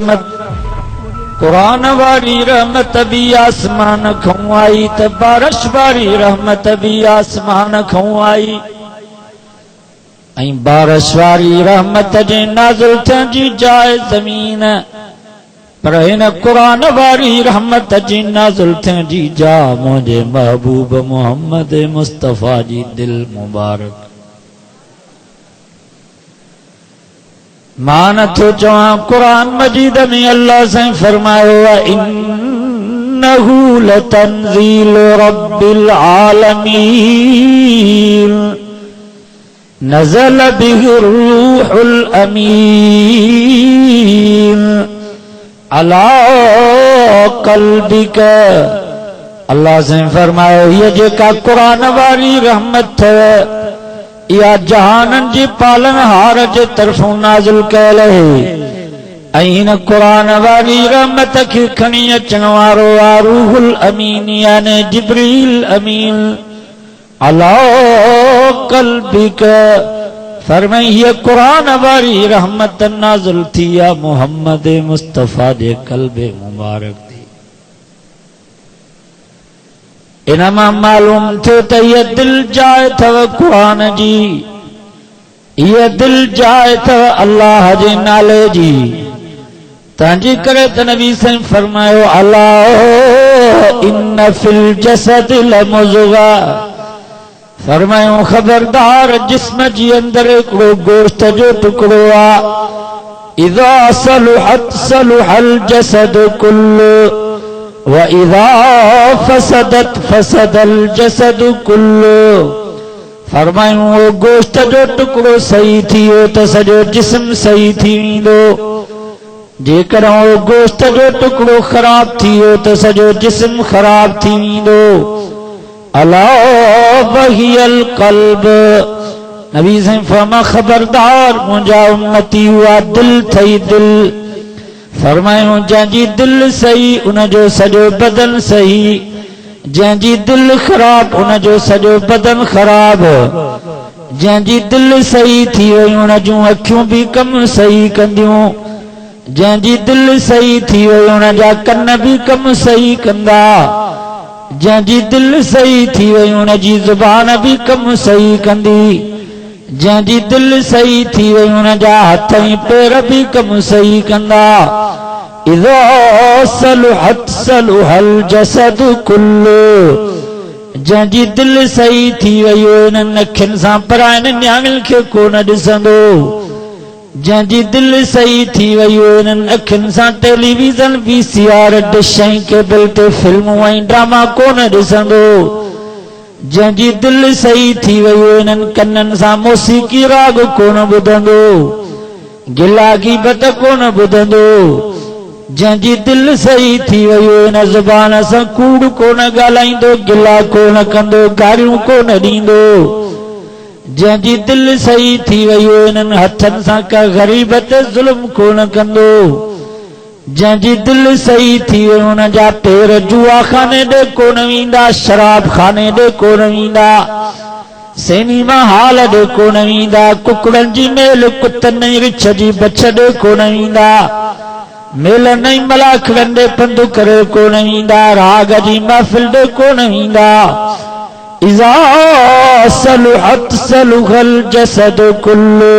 रहमत कुरान वारी रहमत भी आसमान खौं आई त बारिश वारी रहमत भी आसमान खौं आई ऐं बारिश वारी रहमत जे नाज़िल थियण जी जाइ ज़मीन पर हिन कुरान वारी रहमत जी नाज़िल थियण जी जाइ मुंहिंजे महबूब मोहम्मद मुस्तफ़ा जी दिल मुबारक। मां नथो चवां कुरान मजीद में अल्लाह साईं फरमायो इन्नहू लतंज़ीलु रब्बिल आलमीन नज़ल बिहि रूहुल अमीन अला क़ल्बिक। अल्लाह साईं फरमायो ये जेका कुरान वारी रहमत या जहानन जी पालनहार जे तरफों नाज़िल कयल है ऐं हिन कुरान वारी रहमत खे खणी अचण वारो आहे रूहुल अमीन याने जिब्रील अमीन अला क़ल्बिक। फरमाई हीअ कुरान वारी रहमत नाज़िल थी आहे मोहम्मद मुस्तफ़ा जे क़ल्बे मुबारक थी। इनमां मालूम थियो त हीअ दिल जाइ अथव कुरान जी, हीअ दिल जाइ अथव अल्लाह जे नाले जी। तंहिंजे करे त नबी साईं फरमायो अला इन्न फिल जसद लमुज़ग़ा। फरमायो ख़बरदार जिस्म जी अंदर हिकिड़ो गोश्त जो टुकड़ो आहे इज़ा सलुहत सलुहल जसद कुल्लु व इज़ा फसदत फसदल जसद कुल्लु। फरमायूं वो गोश्त जो टुकड़ो सही थियो त सॼो जिस्म सही थी वेंदो, जेकर वो गोश्त जो टुकड़ो ख़राब थियो त सॼो जिस्म ख़राब थी वेंदो। अला वहियल क़ल्ब। नबी साईं फरमा ख़बरदार मुंहिंजा उम्मती हुआ दिल थई दिल। फरमायूं जंहिंजी दिल सही उनजो सॼो बदन सही, जंहिंजी दिल ख़राब उनजो सॼो बदन ख़राब। जंहिंजी दिल सही थी वई उन जूं अखियूं भी कम सही कंदियूं, जंहिंजी दिल सही थी वई उन जा कन भी कम सही कंदा, जंहिंजी दिल सही थी वई उन जी ज़ुबान भी कम सही कंदी, जंहिंजी दिल सही थी वई उन जा हथ ऐं पेर भी कम सही कंदा। इज़ा सलुहत सलुहल जसद कुल्लु। जंहिंजी दिल सही थी वई उन्हनि अखियुनि सां परायनि न्याणियुनि खे कोन ॾिसंदो, जंहिंजी दिल सही थी वई उन्हनि अखियुनि सां टेलीविज़न VCR डिश ऐं केबल ते फिल्मूं ऐं ड्रामा कोन ॾिसंदो, जंहिंजी दिल सही थी वई उन्हनि कननि सां मौसीक़ी राग कोन ॿुधंदो, गिला गीबत कोन ॿुधंदो, जंहिंजी दिल सही थी वई उन ज़ुबान सां कूड़ कोन ॻाल्हाईंदो, गिला कोन कंदो, गारियूं कोन ॾींदो, जंहिंजी दिल सही थी वई उन्हनि हथनि सां का ग़रीब ते ज़ुल्म कोन कंदो, जंहिंजी दिल सही थी वई उन जा पेर जुआ खाने ॾे कोन वेंदा, शराब खाने ॾे कोन वेंदा, सिनेमा हाल ॾे कोन वेंदा, कुकड़नि जी मेल कुतनि ऐं रिछ जी बछ ॾे कोन वेंदा, मेलनि ऐं मलाखड़नि ॾे पंधु करे कोन वेंदा, राग जी महफ़िल ॾे कोन वेंदा। इज़ा सलुहत सलुहल जसद कुल्लु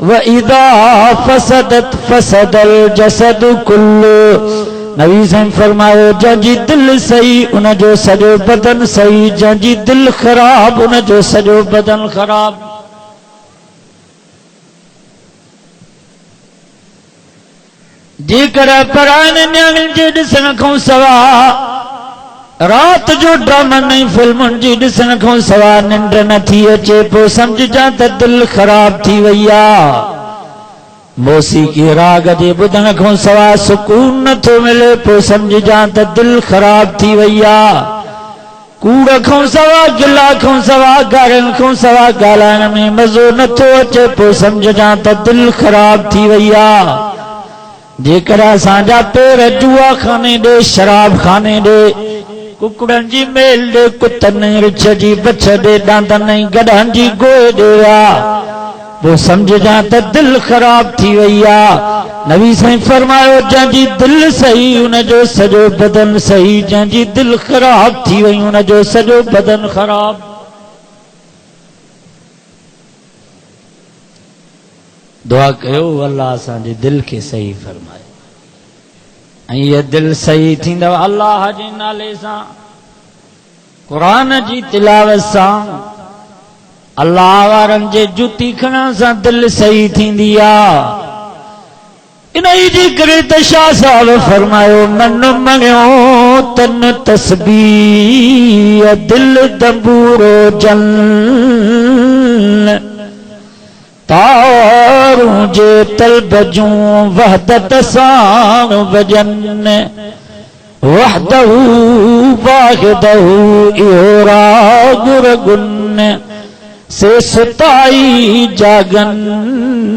व इज़ा फसदत फसदल जसद कुल्लु। नबी साईं फरमायो जंहिंजी दिल सही उनजो सॼो बदन सही, जंहिंजी दिल ख़राब उनजो सॼो बदन ख़राब। जेकर परायनि न्याणियुनि जे ॾिसण खां सवाइ रात जो ड्रामनि ऐं फिल्मुनि जी ॾिसण खां सवाइ निंड नथी अचे पोइ सम्झजां त दिल ख़राब थी वई आहे। मौसीक़ी राग जे ॿुधण खां सवाइ सुकून नथो मिले पोइ सम्झजां त दिल ख़राब थी वई आहे। कूड़ खां सवाइ गिला खां सवाइ गारियुनि खां सवाइ ॻाल्हाइण में मज़ो नथो अचे पोइ सम्झजां त दिल ख़राब थी वई आहे। जेकर असांजा पेर जुआ खाने ॾे, शराब खाने ॾे, कुकड़नि जी मेल ॾे, कुतनि रिछ जी बछ ॾे, ॾांदनि ऐं गॾहनि जी गोए ॾे, वो समझ जा त दिल ख़राब थी वई आहे। नबी साईं फरमायो जंहिंजी दिल सही उन जो सॼो बदन सही, जंहिंजी दिल ख़राब थी वई उन जो सॼो बदन ख़राब। दुआ कयो अल्लाह असांजे दिल खे सही फरमाए ऐं इहा दिल सही थींदव अल्लाह जे नाले सां, क़ुरान जी तिलावत सां, अल्लाह वारनि जे जुती खणण सां दिल सही थींदी आहे। इन जी करे त शाह साहब फरमायो मन मणियो तन तस्बीह दिल दंबूरो जल तारूं जे तलब जूं वहदत सां वजन वहदहू वाहिदहू इहो राग रगुन से सुताई जागन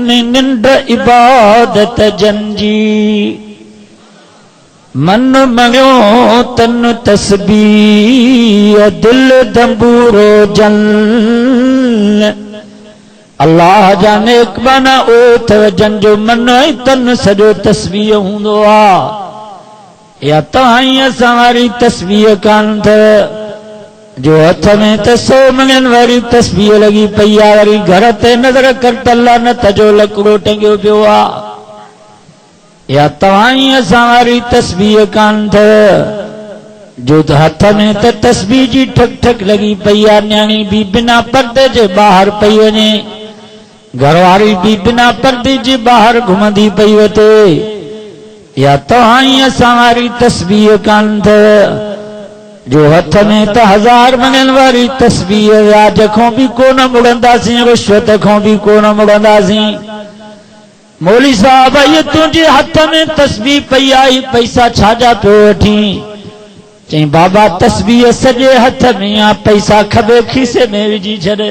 निंड इबादत जंजी। मन मणियो तन तस्बीह दिल दंबूरो जल अल्लाह जा नेक माना ओथ जंजो मन ऐं तन सॼो तस्बीह हूंदो आहे। या तव्हां ई असां वारी तस्बीह कान अथव जो हथ में त 100 मङनि वारी तस्बीह लॻी पई आहे, वरी घर ते नज़र कर त लानत जो लकिड़ो टंगियो पियो आहे। या तव्हां ई असां वारी तस्बीह कान अथव जो त हथ में त तस्बीह जी ठक ठक लॻी पई आहे, न्याणी बि बिना पर्दे जे ॿाहिरि पई वञे, घरवारी भी बिना पर्दे जे बाहर घुमंदी पई वटे। या तव्हां ई असां वारी तस्बीह कान अथव जो हथ में त 1000 मङनि वारी तस्बीह, व्याज खां बि कोन मुड़ंदासीं, रिश्वत खां बि कोन मुड़ंदासीं। मौली साहब ये तुंहिंजे हथ में तस्बीह पई आई, पैसा छाजा पियो वठी? चई बाबा तस्बीह सॼे हथ में आहे, पैसा खबे खीसे में विझी छॾ।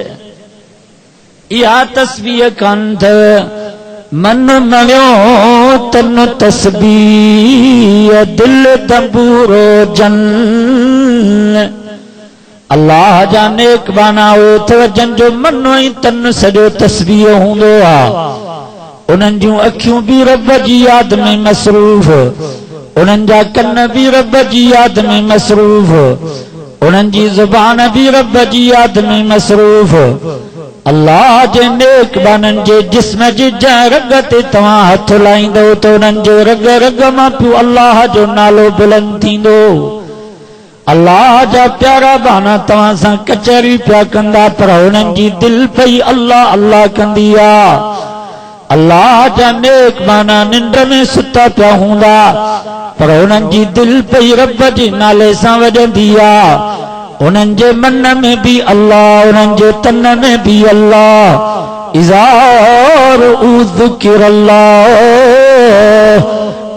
इहा तस्बीह कान अथव। मन मणियो तन तस्बीह दिल दंबूरो जन अल्लाह जा नेक बाना ओथ जंजो मन ऐं तन सॼो तस्बीह हूंदो आहे। उन्हनि जूं अखियूं बि रब जी यादि में मसरूफ़, उन्हनि जा कन बि रब जी यादि में मसरूफ़, उन्हनि जी ज़ुबान बि रब जी यादि में मसरूफ़। अल्लाह जे नेक बाननि जे जिस्म जे जंहिं रग ते तव्हां हथ लाहींदो त उन्हनि जो रग रग मां पियो अल्लाह जो नालो बुलंद थींदो। अल्लाह जा प्यारा बाना तव्हां सां कचहरी पिया कंदा, पर उन्हनि जी दिल पई अल्लाह अल्लाह कंदी आहे। अल्लाह जा नेक बाना निंड में सुता पिया हूंदा, पर उन्हनि जी दिल पई रब जे नाले सां वॼंदी आहे। उन्हनि जे मन में भी अल्लाह, उन्हनि जे तन में भी अल्लाह। इज़ार उज़्किर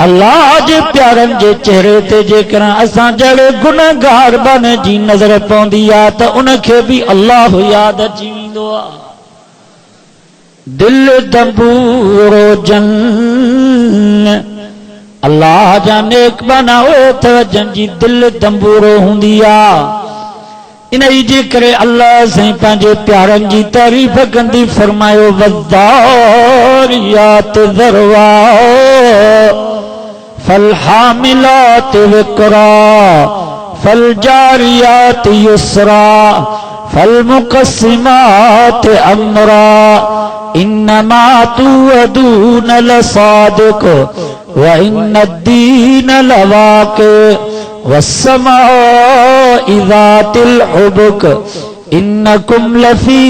अल्लाह जे प्यारनि जे चेहरे ते जेकर असां जहिड़े गुनहगार बाने जी नज़र पवंदी आहे त उनखे भी अल्लाह यादि अची वेंदो आहे। दिल दंबूरो जन अल्लाह जा नेक बाना ओथ जंहिंजी दिल दंबूरो हूंदी आहे। इन जे करे अल्लाह साईं पंहिंजे प्यारनि जी तारीफ़ कंदी फरमायो वज़ारियात ज़रवा फलहामिलात विक़रा फलजारियात युसरा फलमुक़स्सिमात अमरा इन्नमा तुअदून लसादिक़ व इन्नद्दीन लवाक़ि वस्समाइ ज़ातिल हुबुक इन्नकुम लफ़ी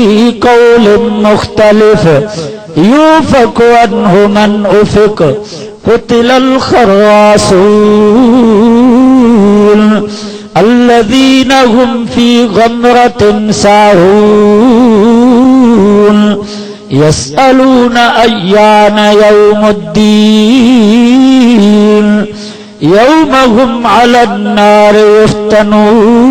क़ौलिन मुख़्तलिफ़ यूफ़कु अन्हु मन उफ़िक क़ुतिलल ख़र्रासून अल्लज़ीना हुम फ़ी ग़मरतिन साहून यसअलूना अय्याना यौमुद्दीन यौम हुम अलन्नार युफ्तनून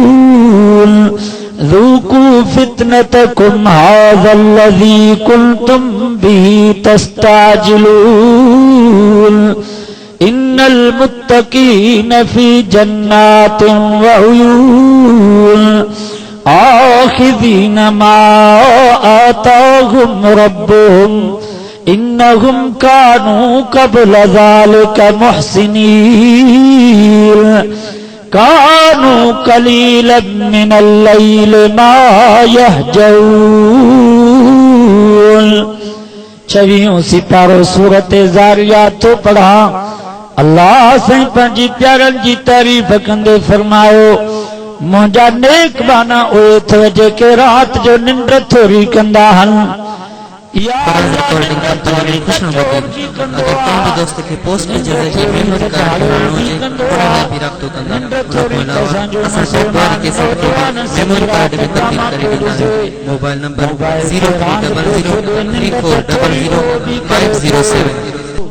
ज़ूक़ू फ़ितनतकुम हाज़ल्लज़ी कुन्तुम बिही तस्ताजिलून इन्नल मुत्तक़ीन फ़ी जन्नातिन व उयून आखिदीन मा आताहुम रब्बुहुम इन्नहुम कानू क़ब्ल ज़ालिका मुहसिनीन कानू कलीलन मिनल लैल मा यहजऊन। 26 सिपारो सूरत ज़ारियात तो पढ़ा। अल्लाह से पंजी प्यारन जी तारीफ कंदे फरमायो मुंहिंजा नेक बाना उहे अथव जेके रात जो निंड थोरी कंदा हन। रिकॉर्डिंग कंदो वञे ख़ुशनुमा अगर कंहिं बि दोस्त खे पोस्ट जे ज़रिए महिनत करणु हुजे असां बि राब्तो कंदा। उन खां अलावा असां सॉफ्टवेयर के साथ मेमोरी कार्ड में तब्दील करे ॾींदा आहियूं। Mobile number 0300000507।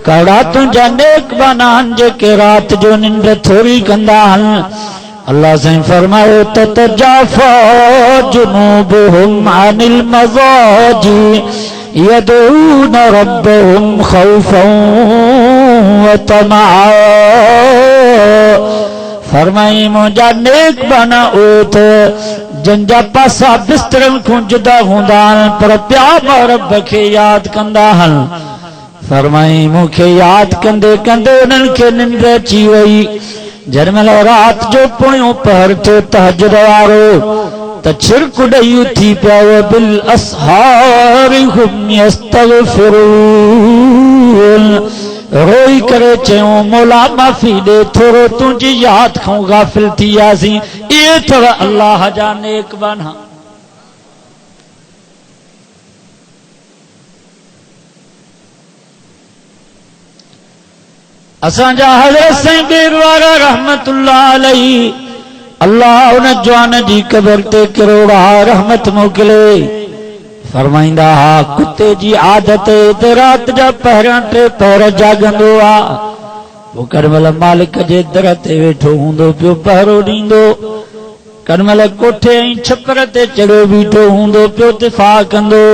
कड़ा तुंहिंजा नेक बाना आहिनि जेके रात जो निंड थोरी कंदा हन। अल्लाह से फरमायो ततजाफा जुनूबुहुम अनिल मज़ाजी यदऊन रब्बहुम खौफन व तमआ। फरमाई मुंहिंजा नेक बाना उहे त जंहिंजा पासा बिस्तरनि खां जुदा हूंदा आहिनि पर प्या रब खे यादि कंदा आहिनि। फरमाई मूंखे यादि कंदे कंदे उन्हनि खे निंड अची वई। जॾहिं रात जो पोयों पहर थियो तहज्जुद वारो त छिरक ॾेई उथी पिया बिल असहारि हुम यस्तगफिरून। रोई करे चयो मौला माफ़ी ॾे थोरो तुंहिंजी यादि खां गाफ़िल थी वियासीं। इहे अथव अल्लाह जा नेक बाना। असांजा हज़रत साईं बेरवारा रहमतुल्लाह अलैहि अल्लाह उन जवान जी क़बर ते करोड़ा रहमत मोकिले। फरमाईंदा हा कुत्ते जी आदत त रात जा पहिरियां 3 पहर जागंदो आ। पोइ कॾहिं मालिक जे दर ते वेठो हूंदो पियो पहरो ॾींदो। कॾहिं कोठे ऐं छपर ते चढ़ियो बीठो हूंदो पियो दिफ़ा कंदो।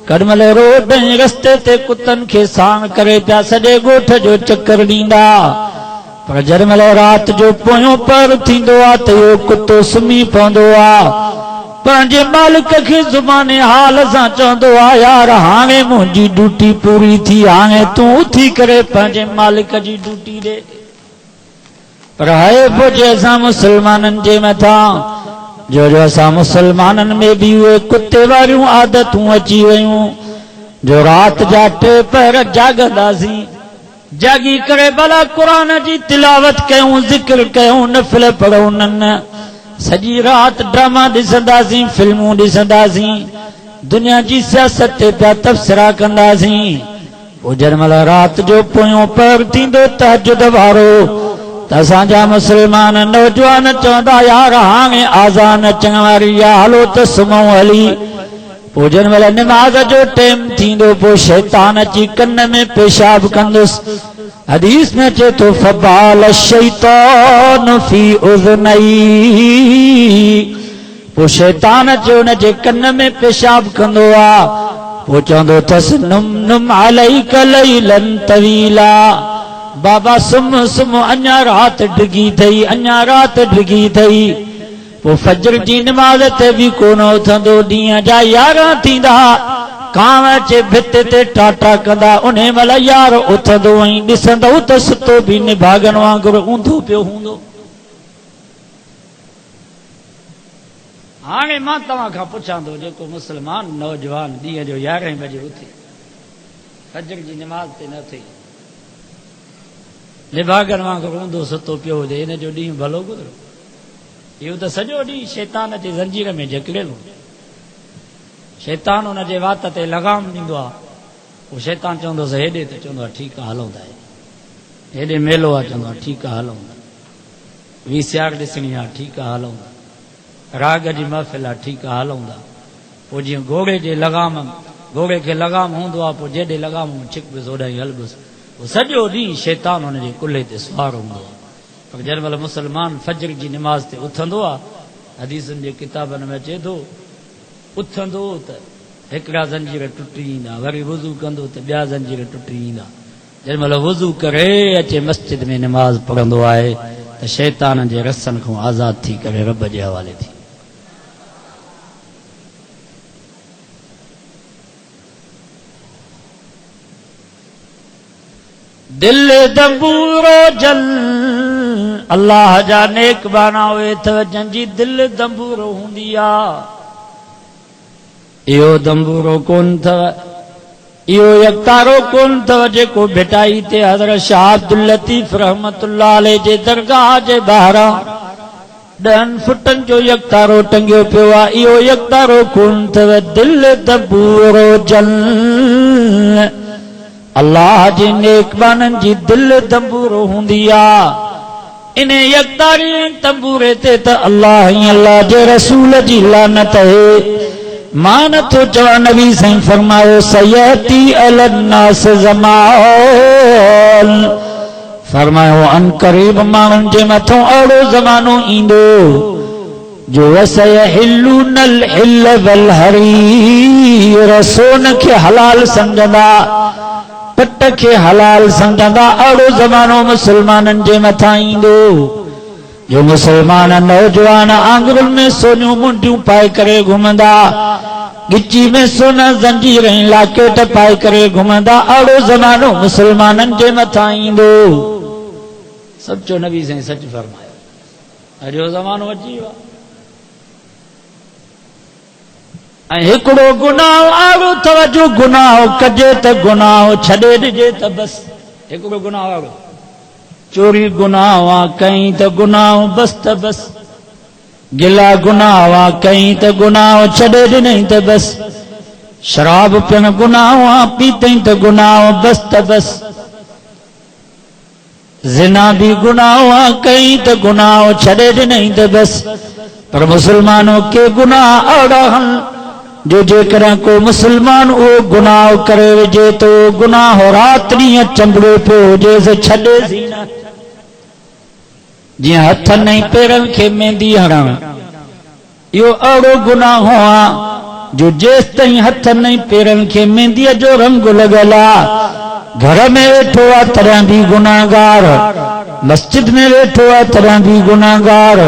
कॾहिं रोड ऐं रस्ते ते कुतनि खे साण करे पिया सॼे ॻोठ जो चक्कर ॾींदा। पर जॾहिं रात जो पोयों पहर थींदो आहे त इहो कुतो सुम्ही पवंदो आहे। पंहिंजे मालिक खे ज़ुबाने हाल सां चवंदो आहे यार हाणे मुंहिंजी ड्यूटी पूरी थी हाणे तूं उथी करे पंहिंजे मालिक जी ड्यूटी ॾे। पर है पुॼे असां मुस्लमाननि जे मथां जो असां मुसलमाननि में बि उहे कुते वारियूं आदतूं अची वयूं जो रात जा 3 पहर जागंदासीं। जागी करे भला क़ुरान जी तिलावत कयूं ज़िक्र कयूं नफ़िल पढ़ूं न सॼी रात ड्रामा ॾिसंदासीं फिल्मूं ॾिसंदासीं दुनिया जी सियासत ते पिया तबसरा कंदासीं। पोइ जॾहिं रात जो पोयों पहर थींदो तहज्जुद वारो त असांजा मुस्लमान नौजवान चवंदा यार हाणे आज़ान अचण वारी आहे हलो त सुम्हूं हली। पोइ जॾहिं निमाज़ जो टाइम थींदो पोइ शैतान अची कन में पेशाब कंदुसि। हदीस में अचे थो फबाल शैतान फी उज़नई। पोइ शैतान अची हुनजे कन में पेशाब कंदो आहे। पोइ चवंदो अथसि नुम नुम अलैक लैलन तवीला। बाबा सुम सुम अञा रात डिगी थई अञा रात डिगी थई। पोइ फजर जी नमाज़ ते बि कोन उथंदो। ॾींहं जा 11 थींदा कांव अचे भित ते टाटा कंदा उन महिल यार उथंदो ऐं ॾिसंदो त सुतो बि निभागन वांगुरु ऊंधो पियो हूंदो। हाणे मां तव्हां खां पुछां थो जेको मुस्लमान नौजवान ॾींहं जो 11 बजे उथे फजर जी नमाज़ ते न थी निभागन वांगुरु ऊंधो सुतो पियो हुजे इन जो ॾींहुं भलो गुज़रो। इहो त सॼो ॾींहुं शैतान जे ज़ंजीर में जकड़ियलु। शैतान हुन जे वात ते लगाम ॾींदो आहे। पोइ शैतान चवंदोसि हेॾे त चवंदो आहे ठीकु आहे हलूं था। हेॾे मेलो आहे चवंदो आहे ठीकु आहे हलूं था। VCR ॾिसणी आहे ठीकु आहे हलूं था। राग जी महफ़िल आहे ठीकु आहे हलूं था। पोइ जीअं घोड़े खे लगाम हूंदो आहे पोइ जेॾे लगाम छिक बि सोॾाई हलबुसि। सॼो ॾींहुं शैतान हुनजे कुल्हे ते सुवार हूंदो आहे। पर जॾहिं मुस्लमान फजर जी निमाज़ ते उथंदो आहे हदीसनि जे किताबनि में अचे थो उथंदो त हिकिड़ा ज़ंजीर टुटी ईंदा वरी वुज़ू कंदो त ॿिया ज़ंजीर टुटी ईंदा। जंहिंमहिल वुज़ू करे अचे मस्जिद में निमाज़ पढ़ंदो आहे त शैतान जे रसनि खां आज़ादु थी करे रब जे हवाले थी। दिल दंबूरो जल अल्लाह जा नेक बाना हुए त जंजी दिल दंबूरो हुंदी आ इहो दंबूरो कोन थव इहो यकतारो कोन थव जेको भेटाई ते हज़रत शाह अब्दुल लतीफ रहमतुल्लाह अलैह जे दरगाह जे ॿाहिरां 10 फुटन जो यकतारो टंगियो पियो आहे इहो यकतारो कोन थव दिल दंबूरो जल अल्लाह जे नेकबानन जी दिल दंबूरो हुंदी आ इन यकतारी तंबूरे ते त अल्लाह ही अल्लाह जे रसूल जी लानत है मां नथो चवां नबी साईं फरमायो सयती अलन्नास ज़मान फरमायो अन करीब माण्हुनि जे मथां अहिड़ो ज़मानो ईंदो जो वसयहिल्लूनल हिल वल हरीर सोन खे हलाल समझंदा पट खे हलाल समझंदा अहिड़ो ज़मानो मुसलमाननि जे मथां ईंदो जो मुसलमान नौजवान आंगुरनि में सोनियूं मुंडियूं पाए करे घुमंदा गिची में सोना जंजीर ऐं लाकेट पाए करे घुमंदा अहिड़ो ज़मानो मुसलमाननि जे मथां ईंदो सचो नबी साईं सच फरमायो अहिड़ो ज़मानो अची वियो ऐं हिकिड़ो गुनाह अहिड़ो अथव जो गुनाह कजे त गुनाह छॾे ॾिजे त बस हिकिड़ो गुनाह अहिड़ो चोरी गुनाह कई त गुनाह बस त बस गिला गुनाह कई त गुनाह छॾे ॾिनई त बस शराब पियण गुनाह पीतई त गुनाह बस त बस ज़िना भी गुनाह कई त गुनाह छॾे ॾिनई त बस पर मुसलमानों के गुनाह अहिड़ा जो जेकर को मुसलमान वो गुनाह करे विझे तो गुनाह रात ॾींहं चंबड़ो पियो हुजे छॾेसि न जीअं हथनि ऐं पेरनि खे मेहंदी हणण इहो अहिड़ो गुनाह आहे जो जेसि ताईं हथनि ऐं पेरनि खे मेहंदीअ जो रंग लॻल आहे घर में वेठो आहे तॾहिं बि गुनाहगार मस्जिद में वेठो आहे तॾहिं बि गुनाहगार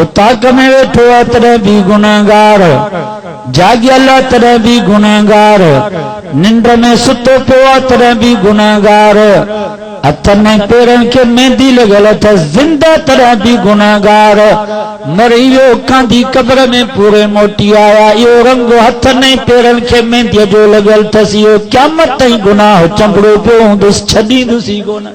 उताक में वेठो आहे तॾहिं बि गुनाहगार जागियल आहे तॾहिं बि गुनाहगार निंड में सुतो पियो आहे तॾहिं बि गुनाहगार हथनि ऐं पेरनि खे मेहंदी लॻल अथसि ज़िंदा तॾहिं बि गुनाहगार मरी वियो कांधी क़ब्र में पूरे मोटी आया इहो रंग हथनि ऐं पेरनि खे मेहंदीअ जो लॻल अथसि इहो क़यामत ताईं गुनाह चंबड़ो पियो हूंदुसि छॾींदुसि ई कोन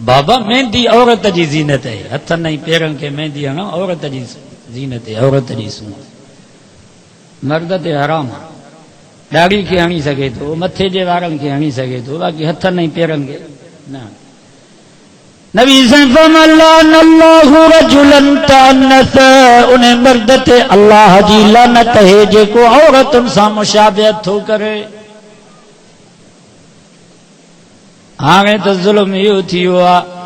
बाबा मेहंदी औरत जी ज़ीनत है हथनि ऐं पेरनि खे मेहंदी हणो औरत जी ज़ीनत है औरत जी सूंह मर्द ते हराम ॾाढ़ी खे हणी सघे थो मथे जे वारनि खे हणी सघे थो बाक़ी हथनि ऐं पेरनि खे न नबी साईं फरमायो रजुलन तअन्नस उन मर्द ते अल्लाह जी लानत है जेको औरतुनि सां मुशाबिहत थो करे हाणे त ज़ुल्म इहो थी वियो आहे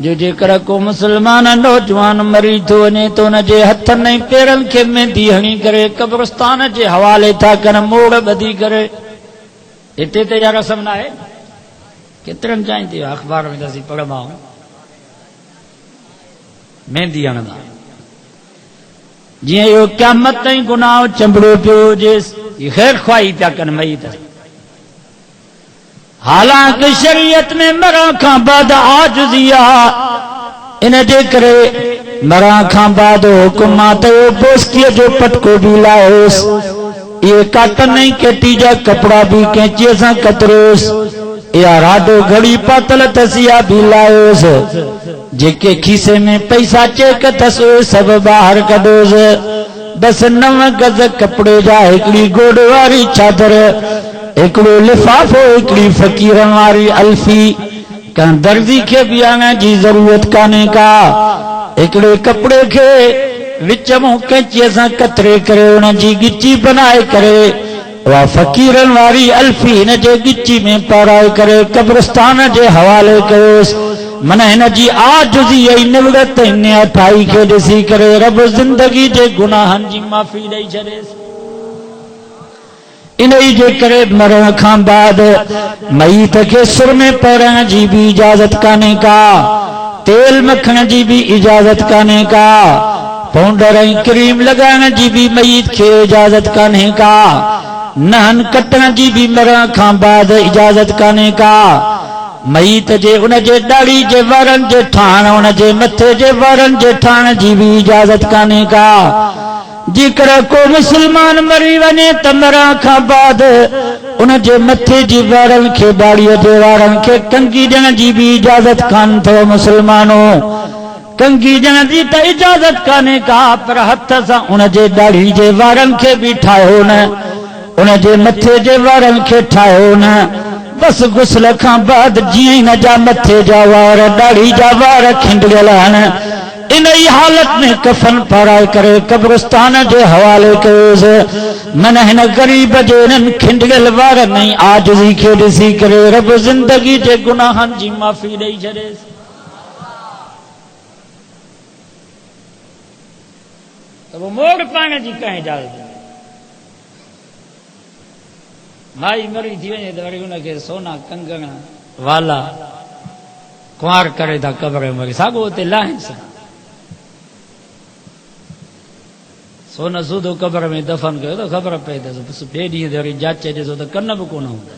जो जेकर को मुसलमान नौजवान मरी थो वञे त हुन जे हथनि ऐं पेरनि खे मेहंदी हणी करे कब्रस्तान जे हवाले था कनि मोड़ ॿधी करे हिते त इहा रस्म न आहे केतिरनि चांहि थी अख़बार में असीं पढ़ंदा आहियूं मेहंदी हणंदा जीअं इहो क़यामत ताईं गुनाह चंबड़ो पियो हुजेसि ख़ैर ख़्वाही पिया कनि मईत हालांकि शरीयत में मरण खां बाद आजिज़ी आहे इन जे करे मरण खां बाद हुकुम आहे त बोस्तीअ जो पटको बि लायोसि इहे काटन ऐं केटी जा कपिड़ा बि कैंचीअ सां कतरियोसि इहा राडो घड़ी पातल अथसि इहा बि लायोसि जेके खीसे में पैसा चेक अथसि उहे सभु ॿाहिरि कढोसि बसि 9 गज कपिड़े जा हिकिड़ी गोड़ वारी चादर हिकिड़ो लिफ़ाफ़ो हिकिड़ी फ़क़ीरनि वारी अल्फी कंहिं दर्जी खे बि आणण जी ज़रूरत कान्हे का हिकिड़े कपिड़े खे विच मां कैंचीअ सां कतरे करे हुन जी गिची बनाए करे उहा फ़क़ीरनि वारी अल्फी हिन जे गिची में पाराए करे कब्रस्तान जे हवाले कयोसि माना हिन जी आजिज़ी ऐं निवड़त ऐं न्याठाई खे ॾिसी करे रब ज़िंदगी जे गुनाहनि जी माफ़ी ॾेई छॾेसि इन जे करे मरण खां बाद मईत खे सुरमे पहिरण जी भी इजाजत कान्हे का तेल मखण जी भी इजाजत कान्हे का पाउडर ऐं क्रीम लगाइण जी भी मईत खे इजाज़त कान्हे का, नहन कटण जी भी मरण खां बाद इजाज़त कान्हे का। मईत जे उन जे ॾाड़ी जे वारनि जे ठाहिण, उन जे मथे जे वारनि जे ठाहिण जी भी इजाज़त कान्हे का। जेकर को मुसलमान मरी वञे त मरण खां बाद उन जे मथे जी वारनि खे, ॾाड़ीअ जे वारनि खे कंघी ॾियण जी भी इजाज़त कान अथव। मुसलमानो कंघी ॾियण जी त इजाज़त कान्हे का, पर हथ सां उन जे ॾाड़ी जे वारनि खे भी ठाहियो न, उन जे मथे जे वारनि खे ठाहियो न। बस गुस्ल खां बाद जीअं हिन जा मथे जा वार, ॾाड़ी जा वार खिंडलियल आहिनि, इन ई हालत में कफन पाराए करे कब्रिस्तान जे हवाले कयोसि। मन हिन गरीब जे इन्हनि खिंडलियल वारनि ऐं आजिज़ी खे ॾिसी करे रब ज़िंदगी जे गुनाहनि जी माफ़ी ॾेई छॾेसि। त वो मोड़ पाइण जी कंहिं इजाज़त न। माई मरी थी वञे त वरी हुनखे सोना कंगण वाला कुंवार करे था कब्र में, वरी साॻियो उते लाहिनि सोन सूधो कब्र में दफ़न कयो त ख़बर पए त ॿिए ॾींहं ते वरी जाचे ॾिसो त कन बि कोन हूंदा।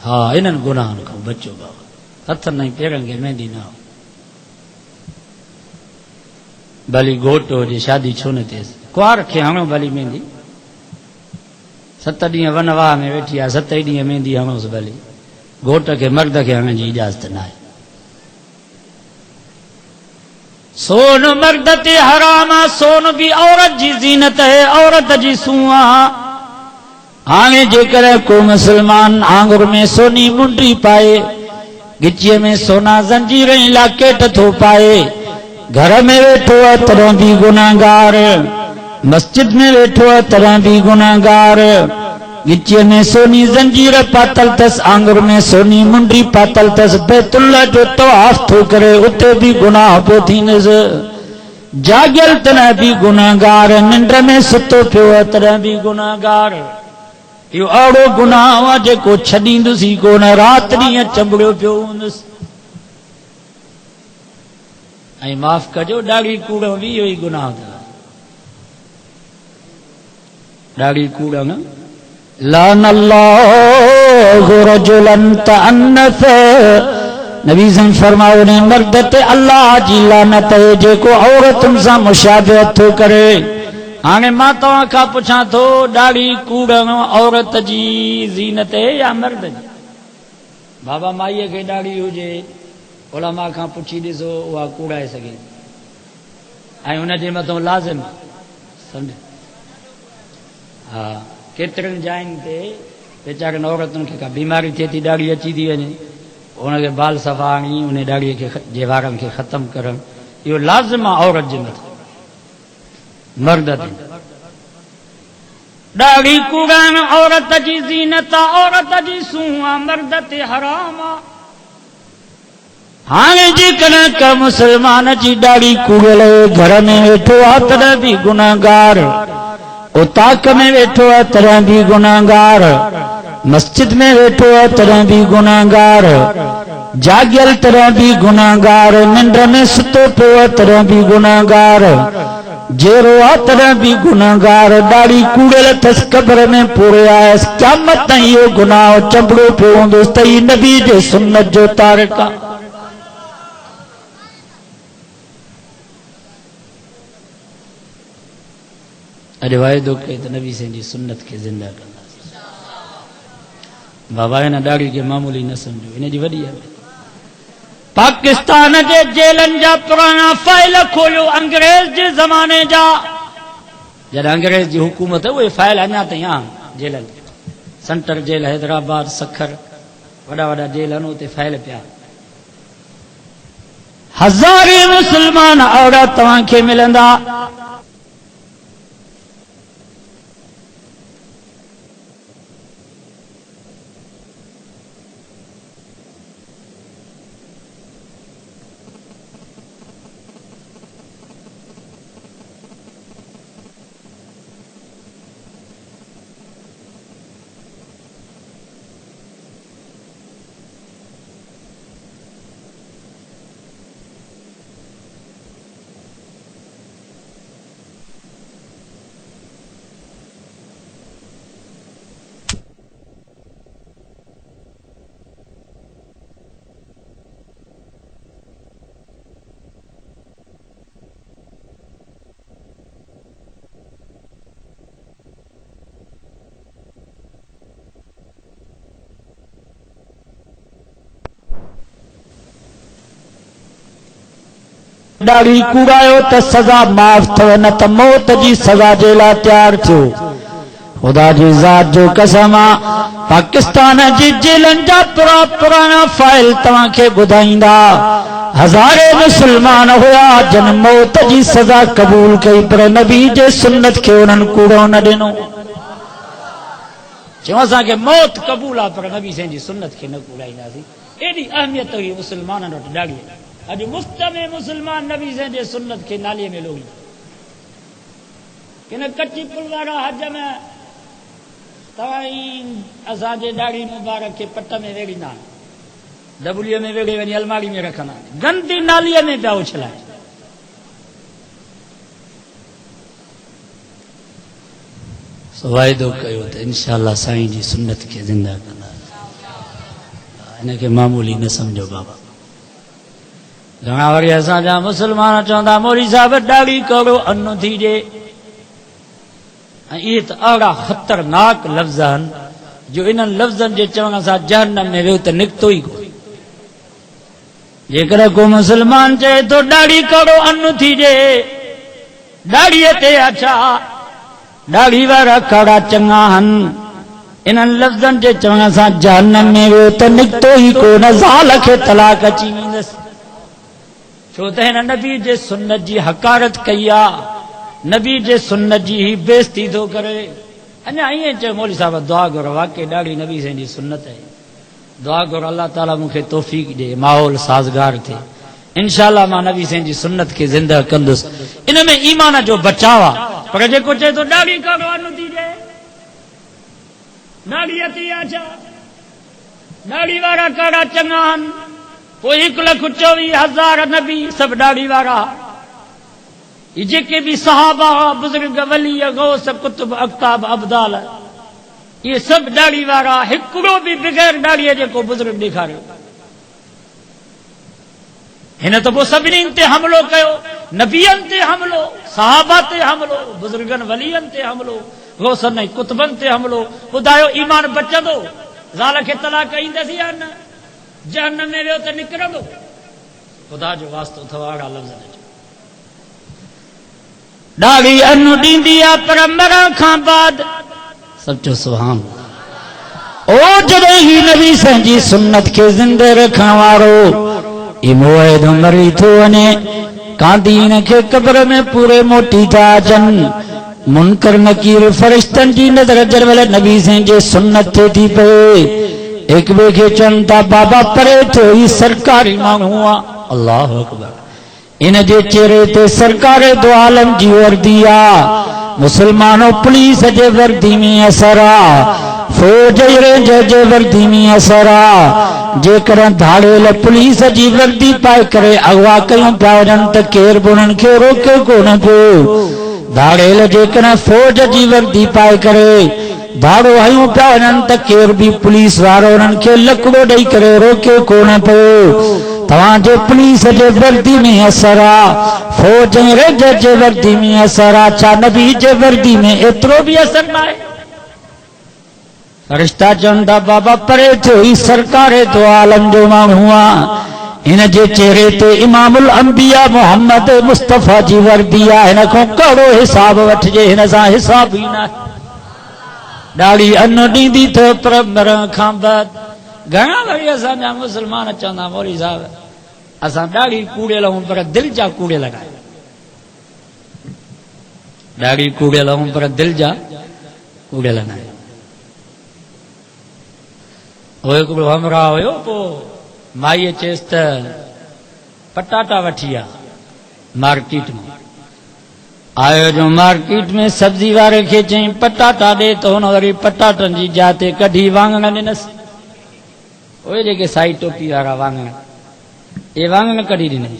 हा, इन्हनि गुनाहनि खां बचो बाबा, हथनि ऐं पेरनि खे मेहंदी न हो। भली घोट हुजे शादी छो न थिएसि, कुंवार खे हणो भली मेहंदी, 7 ॾींहं वनवाह में वेठी आहे, 7 ॾींहं मेहंदी हणोसि भली, घोट खे मर्द खे हणण जी इजाज़त न आहे। सोन मर्द ते हराम आहे, सोन भी औरत जी ज़ीनत है, औरत जी सूंह आहे। हाणे जेकर को मुसलमान आंगुर में सोनी मुंडी पाए, गिचीअ में सोना ज़ंजीर ऐं लाकेट थो पाए, घर में वेठो आहे तॾहिं भी गुनाहगार, मस्जिद में वेठो आहे तॾहिं भी गुनाहगार। गिचीअ में सोनी ज़ंजीर पातल अथसि, आंगुर में सोनी मुंडी पातल अथसि, बैतुल्लाह जो तवाफ़ थो करे, उते भी गुनाह पियो थींदुसि। जाॻियल तॾहिं भी गुनाहगार, निंड में सुतो पियो आहे तॾहिं भी गुनाहगार। इहो अहिड़ो गुनाह आहे जेको छॾींदुसि कोन, राति ॾींहं चंबड़ियो पियो हूंदुसि। ऐं माफ़ कजो, ॾाढ़ी कूड़ भी इहो ई गुनाह अथव। ॾाढ़ी कूड़ न, लानल्लाहु रजुलन तअन्नस, नबी सन फरमायो ने मर्द ते अल्लाह जी लानत है जेको औरतुनि सां मुशाबहत थो करे। हाणे मां तव्हां खां पुछां थो, ॾाढ़ी कूड़ औरत जी ज़ीनत है या मर्द जी? बाबा माईअ खे ॾाढ़ी हुजे, उलमा खां पुछी ॾिसो, उहा कूड़ाए सघे ऐं हुनजे मथां लाज़िम सम्झ। हा, केतिरनि जायुनि ते वेचारनि औरतुनि खे का बीमारी थिए थी, ॾाढ़ी अची थी वञे, उनखे बाल सफ़ा आणी उन ॾाढ़ीअ खे जे वारनि खे ख़तमु करणु, इहो लाज़िम आहे औरत जे मथां। मर्द ते ॾाढ़ी कूड़ाइण औरत जी ज़ीनत आहे, औरत जी सूंह आहे, मर्द ते हराम आहे। हाणे जेकॾहिं का मुसलमान जी ॾाढ़ी कूड़ियल घर में वेठो आहे तॾहिं भी गुनाहगार, उताक में वेठो आहे तॾहिं भी गुनाहगार, मस्जिद में वेठो आहे तॾहिं भी गुनाहगार, जाॻियल तॾहिं भी गुनाहगार, निंड में सुतो पियो आहे तॾहिं भी गुनाहगार, जेरो आहे तॾहिं भी गुनाहगार, ॾाढ़ी कूड़ियल अथसि, क़ब्र में पूरे आयसि, क़यामत ताईं इहो गुनाह चंबड़ो पियो हूंदुसि त ही नबी जे सुन्नत जो तारिक आहे। अॼु वाइदो कई त नबी साईं जी सुन्नत खे ज़िंदा कंदासीं। बाबा हिन ॾाढ़ी खे मामूली न सम्झो, हिन जी वॾी आहे। पाकिस्तान जे जेलनि जा पुराणा फाइल खोलियो, अंग्रेज जे ज़माने जा, जॾहिं अंग्रेज जी हुकूमत उहे फाइल अञा ताईं आहिनि जेलनि, सेंट्रल जेल हैदराबाद, सखर, वॾा वॾा जेल आहिनि, उते फाइल पिया। हज़ारे मुसलमान अहिड़ा तव्हांखे मिलंदा दाढ़ी कूड़ायो त सज़ा माफ़ थव न त मौत जी सज़ा जे लाइ तैयार थियो। खुदा जी ज़ात जो कसम आ, पाकिस्तान जी जेलनि जा पुराना फाइल तव्हांखे ॿुधाईंदा। हज़ारे मुसलमान हुआ जन मौत जी सज़ा क़बूल कई पर नबी जे सुन्नत खे उन्हनि कूड़ो न ॾिनो। चयो असांखे मौत क़बूल आहे पर नबी साईं जी सुन्नत खे न कूड़ाईंदासीं। एॾी अहमियत हुई मुसलमाननि वटि ॾाढी। अॼु मुफ़्त में मुसलमान नबी साईं जे सुन्नत खे नालीअ में लोही। किन कची पुल वारा हज में तव्हां असांजे ॾाढ़ी मुबारक खे पट में वेड़ींदा आहिनि, डबलीअ में वेड़े वञी अलमारी में रखंदा आहिनि, गंदी नालीअ में पिया उछलाए। वाइदो कयो त इंशाअल्लाह साईं जी सुन्नत खे ज़िंदा कंदा। हिनखे मामूली न सम्झो बाबा। घणा वरी असांजा मुसलमान चवंदा मौली साहब ॾाढ़ी करो अनु थीजे। इहे त अहिड़ा ख़तरनाक लफ़्ज़ आहिनि जो इन्हनि लफ़्ज़नि जे चवण सां जहन्नम में वियो त निकितो ई कोन। जेकर को मुसलमान चए तो ॾाढ़ी करो अनु थीजे, ॾाढ़ीअ ते अच्छा ॾाढ़ी वारा कड़ा चङा आहिनि, इन्हनि लफ़्ज़नि जे चवण सां जहन्नम में वियो त निकितो ई कोन, ज़ाल खे तलाक अची वेंदसि। छो त हिन नबी जे सुन्नत जी हकारत कई आहे, नबी जे सुन्नत जी ही बेइज्जती थो करे। अञा ईअं चयो मौली साहब दुआ करो, वाकई ॾाढी नबी साईं जी सुन्नत आहे, दुआ करो अल्लाह ताला मूंखे तौफ़ीक़ ॾे, माहौल साज़गार थिए। इंशाअल्लाह मां नबी साईं जी सुन्नत खे ज़िंदा कंदुसि। इन में ईमान जो बचाव आहे। पर जेको चए तो ॾाढ़ी करो अनु थीजे, ॾाढ़ीअ ते अच्छा ॾाढ़ी वारा कड़ा चङा आहिनि, पोइ 1,24,000 नबी सभु ॾाढ़ी वारा। जेके भी सहाबा बुजुर्ग वली गौस कुतुब अख्ताब अब्दाल ये सब दाढ़ी वारा, हिकिड़ो भी बगैर दाढ़ीअ जेको बुजुर्ग ॾेखारियो। हिन त पोइ सभिनी ते हमलो कयो, नबियनि ते हमलो, सहाबा ते हमलो, बुजुर्गनि वलियनि ते हमलो, गौसनि कुतुबनि ते हमलो। ॿुधायो ईमान बचंदो? ज़ाल खे तलाक ईंदसि या न? जहन्नम में वियो त निकिरंदो? ख़ुदा जो वास्तो अथव अहिड़ा लफ़्ज़। ॾाढ़ी अनु ॾींदी आहे पर मरण खां बाद। सचो सुभान। ओ जॾहिं ही नबी साईं जी सुन्नत खे ज़िंदे रखण वारो ई मुअद मरी थो वञे, कादीन खे क़ब्र में पूरे मोटी था अचनि। मुनकर नकीर फरिश्तनि जी नज़र जर महिल नबी साईं जे सुन्नत ते थी पए, हिक ॿिए खे चवनि था बाबा परे थियो, ही सरकारी माण्हू आहे। अल्लाह अकबर। इन जे चेहरे ते सरकार दो आलम जी वर्दी आ। मुसलमानों पुलिस जे वर्दी में असर आ, फौज रेंज जे वर्दी में असर आ। जेकर धाड़ेल पुलिस जी वर्दी पाए करे अगवा कयूं पिया वञनि त केर बि उन्हनि खे रोके कोन पियो। धाड़ेल जेकर फौज जी वर्दी पाए करे धाड़ो हयूं पिया वञनि त केर बि पुलिस वारो उन्हनि खे लकड़ो ॾेई करे रोके कोन पियो। तव्हांजे पुलिस जे वर्दी में असर आ, फौज रेंज जे वर्दी में असर आ, छा नबी जे वर्दी में एतिरो भी असर न आहे? फरिश्ता चवनि था बाबा परे थियो, ही सरकार दो आलम जो माण्हू आहे। हिन जे चेहरे ते इमामुल अंबिया मोहम्मद मुस्तफ़ा जी वर्दी आहे। हिन खां कहिड़ो हिसाब वठिजे, हिन सां हिसाब ई न आहे। ॾाढ़ी अनु ॾींदी थो पर मरण खां बाद। घणा वरी असांजा मुसलमान चवंदा मौली साहब असां ॾाढ़ी कूड़ियल हूं पर दिलि जा कूड़ियल आहियूं। ॾाढ़ी कूड़ियल हूं पर दिलि जा कूड़ियल न आहियूं। उहो हिकिड़ो हमरा हुयो, पोइ माईअ चयसि त पटाटा वठी आ मार्केट में। आयो जो मार्केट में सब्जी वारे खे चई पटाटा ॾे त हुन वरी पटाटनि जी जाते कढी वाङण ॾिनसि। उहे जेके साई टोपी वारा वाङण, ये वाङण कढी ॾिनई।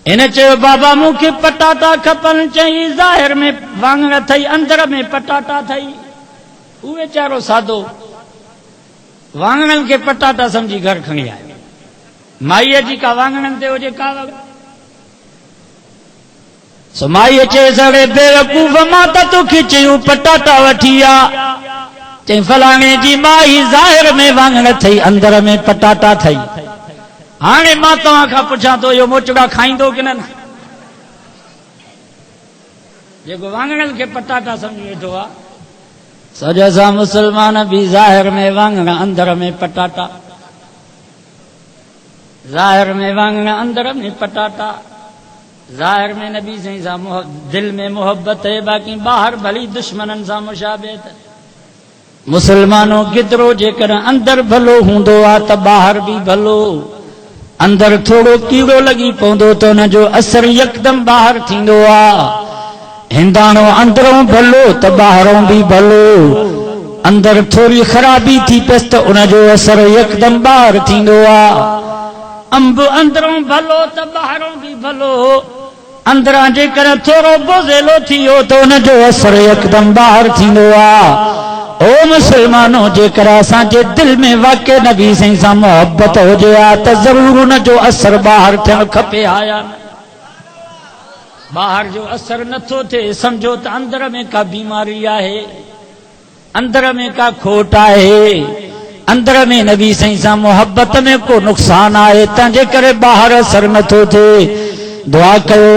हिन चयो बाबा मूंखे पटाटा खपनि। चई ज़ाहिर में वाङण अथई, अंदर में पटाटा अथई। उहे वीचारो सादो वाङणनि खे पटाटा सम्झी घर खणी आयो। माईअ जी का वाङणनि ते हुजे का सो माईअ चए सड़े बेवकूफ़ मां त तोखे चयूं पटाटा वठी आ। चई फलाणे जी माई ज़ाहिर में वाङण अथई, अंदर में पटाटा अथई। हाणे मां तव्हां खां पुछां थो इहो मोचड़ा खाईंदो की न जेको वाङणनि खे पटाटा सम्झी वेठो आहे सॼा सां मुस्लमान बि ज़ाहिर में वाङण अंदर में पटाटा ज़ाहिर में वाङण अंदर में पटाटा ज़ाहिर में नबी साईं सां दिल में मोहब्बत है बाक़ी ॿाहिरि भली दुश्मननि सां मुशाबियत मुसलमानों केतिरो जेकर अंदर भलो हूंदो आहे त ॿाहिरि बि भलो अंदर थोड़ो कीड़ो लॻी पवंदो त हुनजो असर यकदम ॿाहिरि थींदो आहे हिंदाणो अंदरों भलो त ॿाहिरों बि भलो अंदर थोड़ी ख़राबी थी पियसि त उनजो असर यकदम ॿाहिरि थींदो आहे अंब अंदरों भलो त ॿाहिरों बि भलो अंदरां जेकर थोरो बोज़ेलो थी वियो त उनजो असर यकदम ॿाहिरि थींदो आहे ओ मुसलमानो जेकर असांजे दिल में वाक़ई नबी साईं सां मोहब्बत हुजे हा त ज़रूर उनजो असर ॿाहिरि थियणु खपे आया ॿाहिरि जो असर नथो थिए सम्झो त अंदर में का बीमारी आहे अंदर में का खोट आहे अंदर में नबी साईं सां मोहब्बत में को नुक़सान आहे तंहिंजे करे ॿाहिरि असर नथो थिए दुआ कयो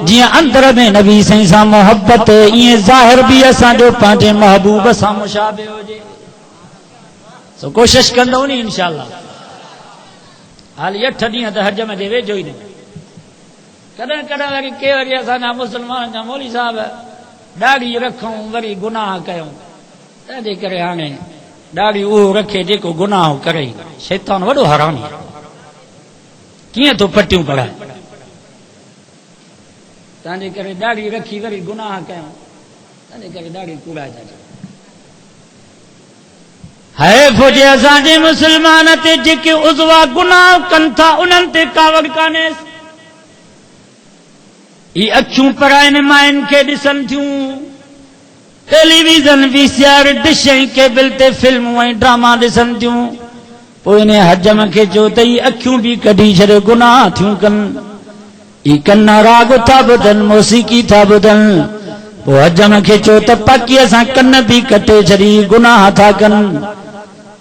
जीअं अंदर में नबी साईं सां मोहब्बत ईअं ज़ाहिर बि असांजो पंहिंजे महबूब सां मुशाबे हुजे सो कोशिश कंदो नी इंशाअल्लाह हाली 8 ॾींहं त हज में वेझो ई न कॾहिं कॾहिं वरी के वरी असांजा मुस्लमान जा मौली साहब ॾाढी रखूं वरी गुनाह कयूं तंहिंजे करे हाणे ॾाढी उहो रखे जेको गुनाह करे शैतान वॾो हरामी कीअं थो पटियूं पढ़ाए तंहिंजे करे ॾाढी रखी वरी गुनाह कयूं तंहिंजे करे ॾाढी कूड़ाए था हैफ़ हुजे असांजे मुस्लमान ते जेके उज़वा गुनाह कनि था उन्हनि ते कावड़ कान्हे ही अखियूं पराइनि माइनि खे ॾिसनि थियूं टेलीविज़न वीसीआर डिश ऐं केबल ते फिल्मूं ऐं ड्रामा ॾिसनि थियूं पोइ इन हजम खे चयो त ही अखियूं बि कढी छॾे गुनाह थियूं कनि ही कन राग था ॿुधनि मौसीक़ी था ॿुधनि पोइ हजम खे चयो त पाकीअ सां कन बि कटे छॾी गुनाह था कनि